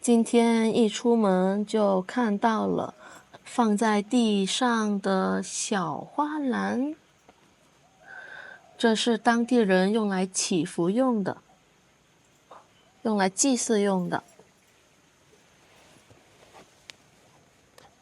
今天一出门就看到了放在地上的小花篮，这是当地人用来祈福用的，用来祭祀用的，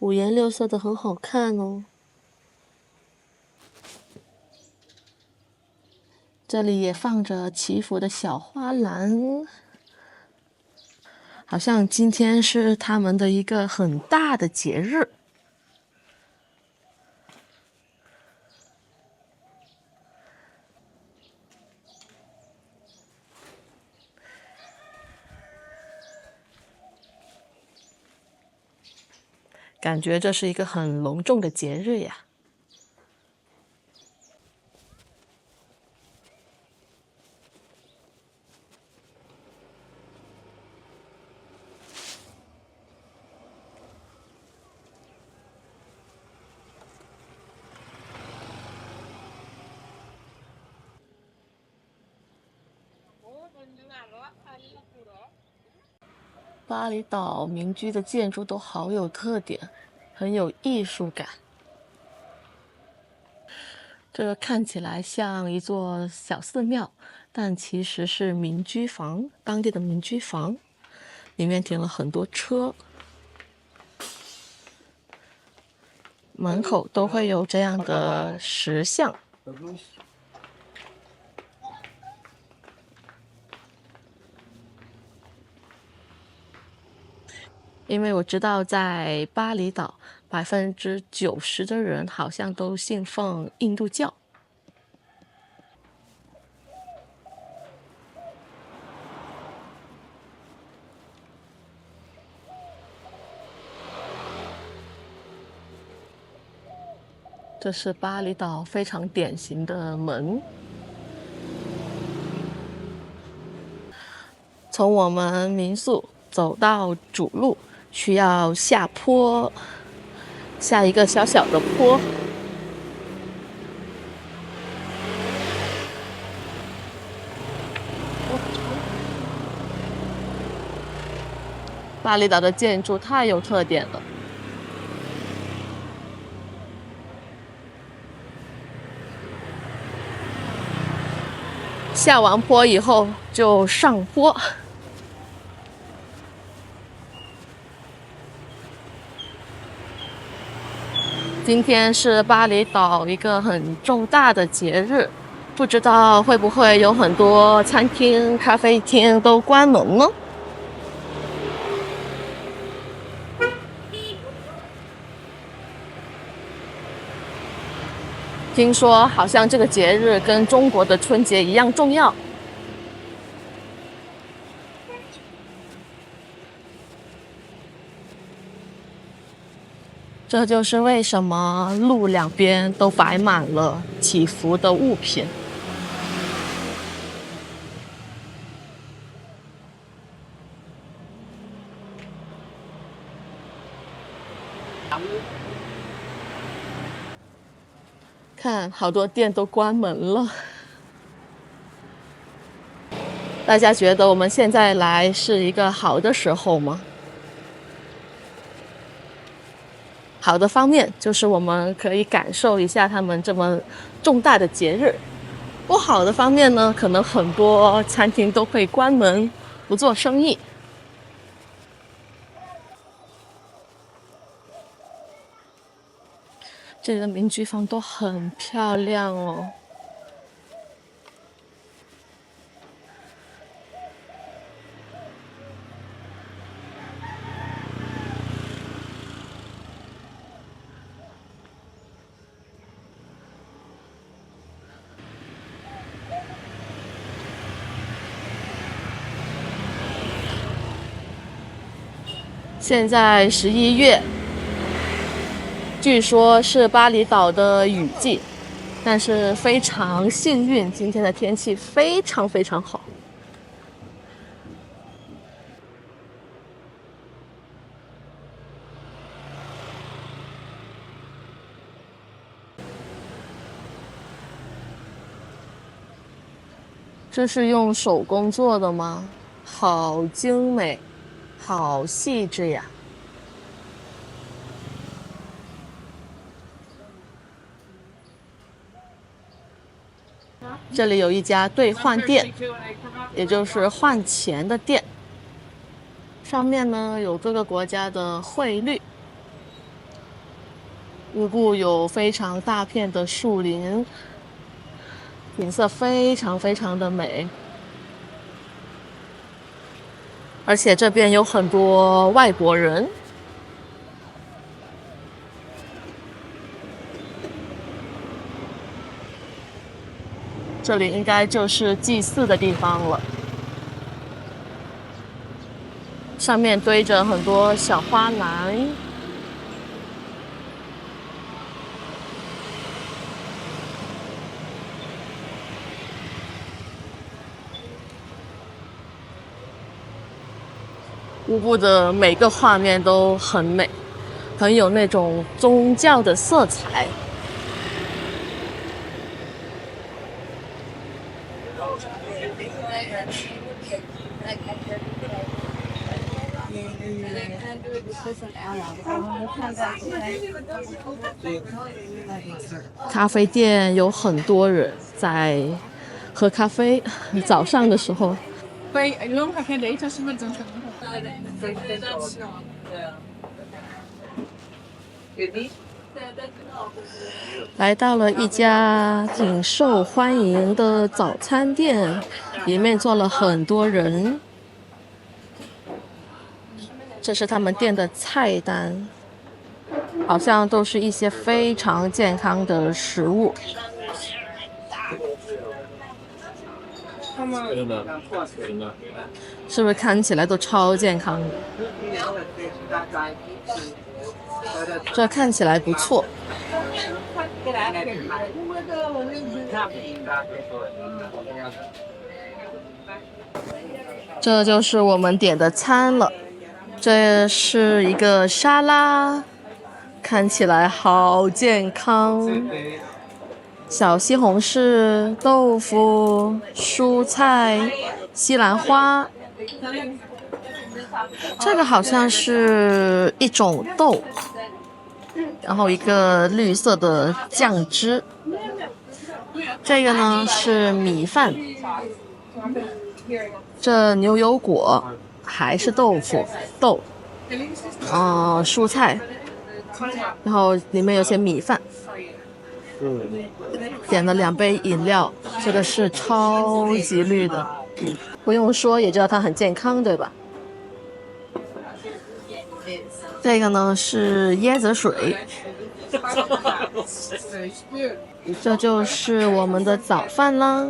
五颜六色的，很好看哦。这里也放着祈福的小花篮，好像今天是他们的一个很大的节日。感觉这是一个很隆重的节日呀。巴厘岛民居的建筑都好有特点，很有艺术感。这个看起来像一座小寺庙，但其实是民居房，当地的民居房，里面停了很多车，门口都会有这样的石像。因为我知道在巴厘岛90%的人好像都信奉印度教。这是巴厘岛非常典型的门。从我们民宿走到主路，需要下坡，下一个小小的坡。巴厘岛的建筑太有特点了。下完坡以后就上坡。今天是巴厘岛一个很重大的节日，不知道会不会有很多餐厅、咖啡厅都关门呢？听说好像这个节日跟中国的春节一样重要。这就是为什么路两边都摆满了祈福的物品。看，好多店都关门了。大家觉得我们现在来是一个好的时候吗？好的方面就是我们可以感受一下他们这么重大的节日。不好的方面呢，可能很多餐厅都会关门，不做生意。这里的民居房都很漂亮哦。现在11月，据说是巴厘岛的雨季，但是非常幸运，今天的天气非常非常好。这是用手工做的吗？好精美。好细致呀。这里有一家兑换店，也就是换钱的店。上面呢有各个国家的汇率。乌布有非常大片的树林，景色非常非常的美。而且这边有很多外国人。这里应该就是祭祀的地方了。上面堆着很多小花篮。乌布的每个画面都很美，很有那种宗教的色彩。咖啡店有很多人在喝咖啡，早上的时候。来到了一家挺受欢迎的早餐店，里面坐了很多人。这是他们店的菜单，好像都是一些非常健康的食物。是不是看起来都超健康的？这看起来不错。这就是我们点的餐了。这是一个沙拉，看起来好健康。小西红柿、豆腐、蔬菜、西兰花。这个好像是一种豆，然后一个绿色的酱汁。这个呢是米饭。这牛油果还是豆腐豆，蔬菜，然后里面有些米饭。点了2杯饮料，这个是超级绿的，不用说也知道它很健康，对吧？这个呢是椰子水。这就是我们的早饭啦。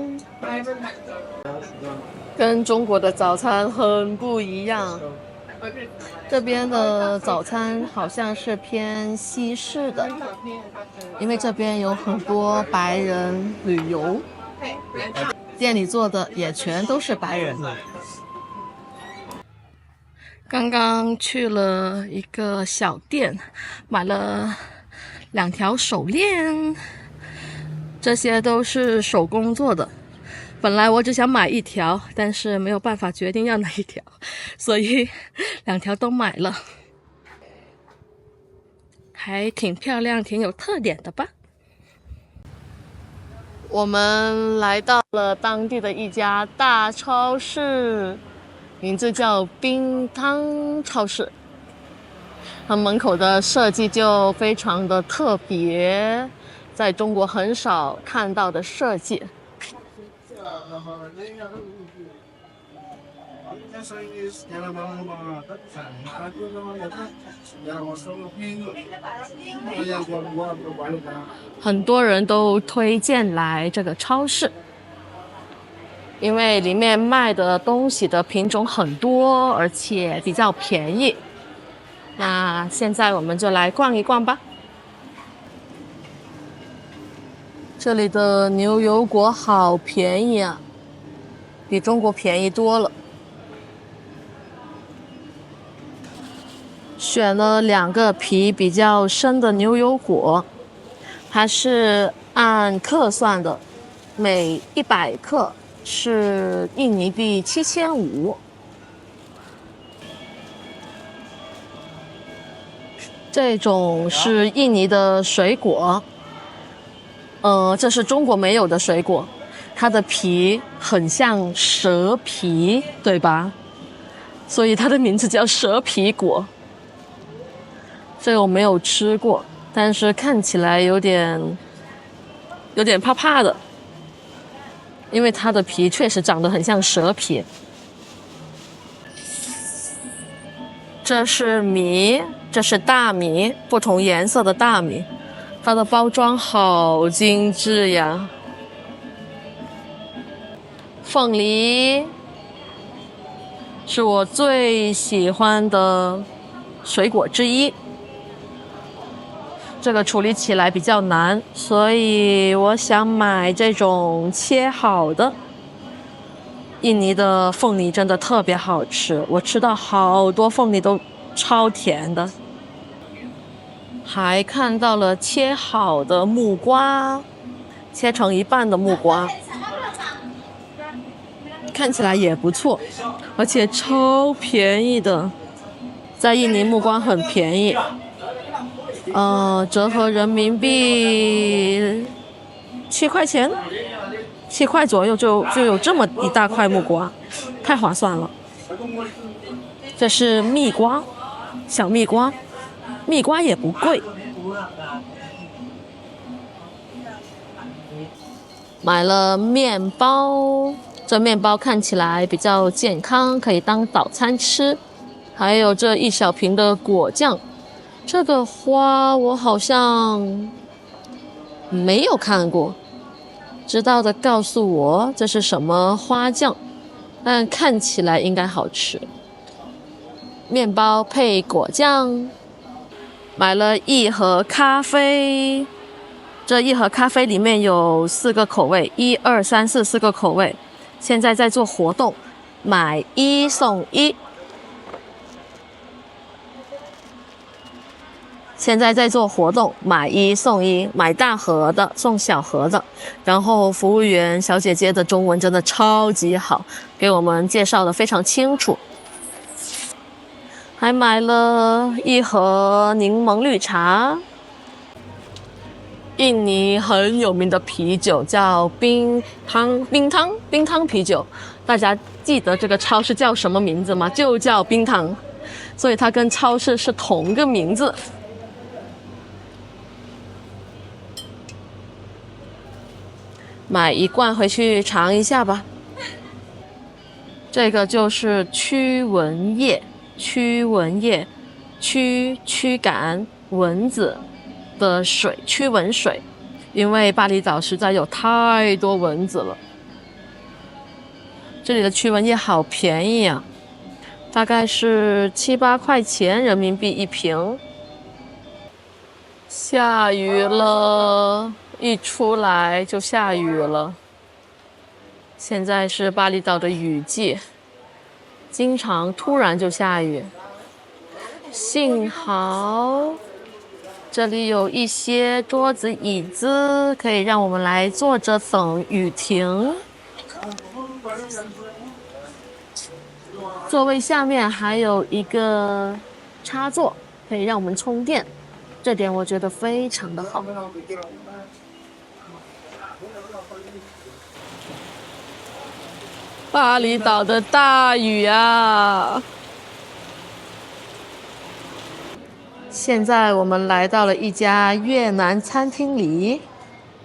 跟中国的早餐很不一样。这边的早餐好像是偏西式的，因为这边有很多白人旅游，店里做的也全都是白人。刚刚去了一个小店，买了2条手链，这些都是手工做的。本来我只想买1条，但是没有办法决定要哪一条，所以2条都买了。还挺漂亮，挺有特点的吧。我们来到了当地的一家大超市，名字叫冰汤超市。它门口的设计就非常的特别，在中国很少看到的设计。很多人都推荐来这个超市，因为里面卖的东西的品种很多，而且比较便宜。那现在我们就来逛一逛吧。这里的牛油果好便宜啊，比中国便宜多了。选了2个皮比较深的牛油果，它是按克算的，每100克是印尼币7500。这种是印尼的水果，这是中国没有的水果，它的皮很像蛇皮，对吧？所以它的名字叫蛇皮果。这个我没有吃过，但是看起来有点怕怕的，因为它的皮确实长得很像蛇皮。这是米，这是大米，不同颜色的大米，它的包装好精致呀。凤梨是我最喜欢的水果之一，这个处理起来比较难，所以我想买这种切好的。印尼的凤梨真的特别好吃，我吃到好多凤梨都超甜的。还看到了切好的木瓜，切成一半的木瓜，看起来也不错，而且超便宜的，在印尼木瓜很便宜，折合人民币7块钱，7块左右就有这么一大块木瓜，太划算了。这是蜜瓜，小蜜瓜，蜜瓜也不贵。买了面包，这面包看起来比较健康，可以当早餐吃。还有这一小瓶的果酱，这个花我好像没有看过，知道的告诉我这是什么花酱，但看起来应该好吃。面包配果酱，买了一盒咖啡，这一盒咖啡里面有4个口味，1、2、3、4，4个口味。现在在做活动，买1送1。现在在做活动，买1送1，买大盒的送小盒的。然后服务员小姐姐的中文真的超级好，给我们介绍的非常清楚。还买了一盒柠檬绿茶。印尼很有名的啤酒叫冰汤啤酒，大家记得这个超市叫什么名字吗？就叫冰汤，所以它跟超市是同个名字。买一罐回去尝一下吧。这个就是驱蚊液，驱赶蚊子的水，驱蚊水。因为巴厘岛实在有太多蚊子了。这里的驱蚊液好便宜啊，大概是7、8块钱人民币1瓶。下雨了，一出来就下雨了。现在是巴厘岛的雨季，经常突然就下雨。幸好这里有一些桌子椅子，可以让我们来坐着等雨停。座位下面还有一个插座，可以让我们充电，这点我觉得非常的好。巴厘岛的大雨啊！现在我们来到了一家越南餐厅里，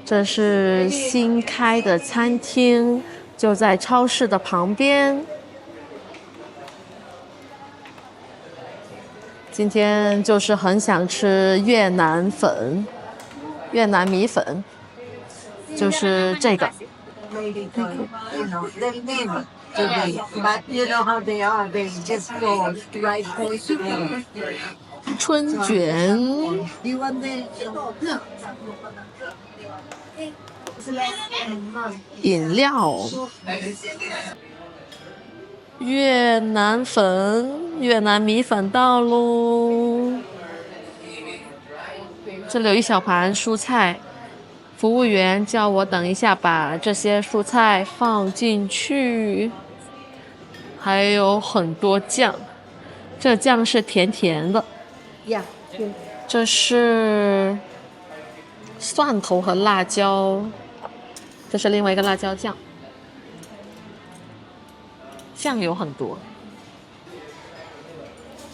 这是新开的餐厅，就在超市的旁边。今天就是很想吃越南粉，越南米粉，就是这个。春卷，饮料，越南粉，越南米粉到喽。这里有一小盘蔬菜，服务员叫我等一下把这些蔬菜放进去，还有很多酱，这酱是甜甜的。这是蒜头和辣椒，这是另外一个辣椒酱，酱油很多。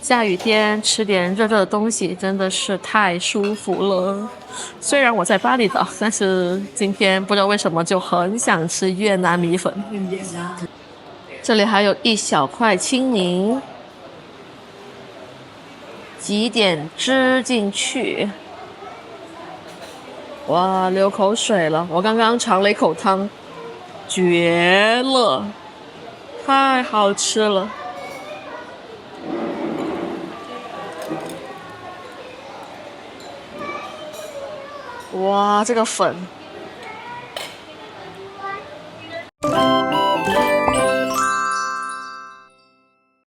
下雨天吃点热热的东西真的是太舒服了。虽然我在巴厘岛，但是今天不知道为什么就很想吃越南米粉。这里还有一小块青柠，挤点汁进去。哇，流口水了！我刚刚尝了一口汤，绝了，太好吃了。哇，这个粉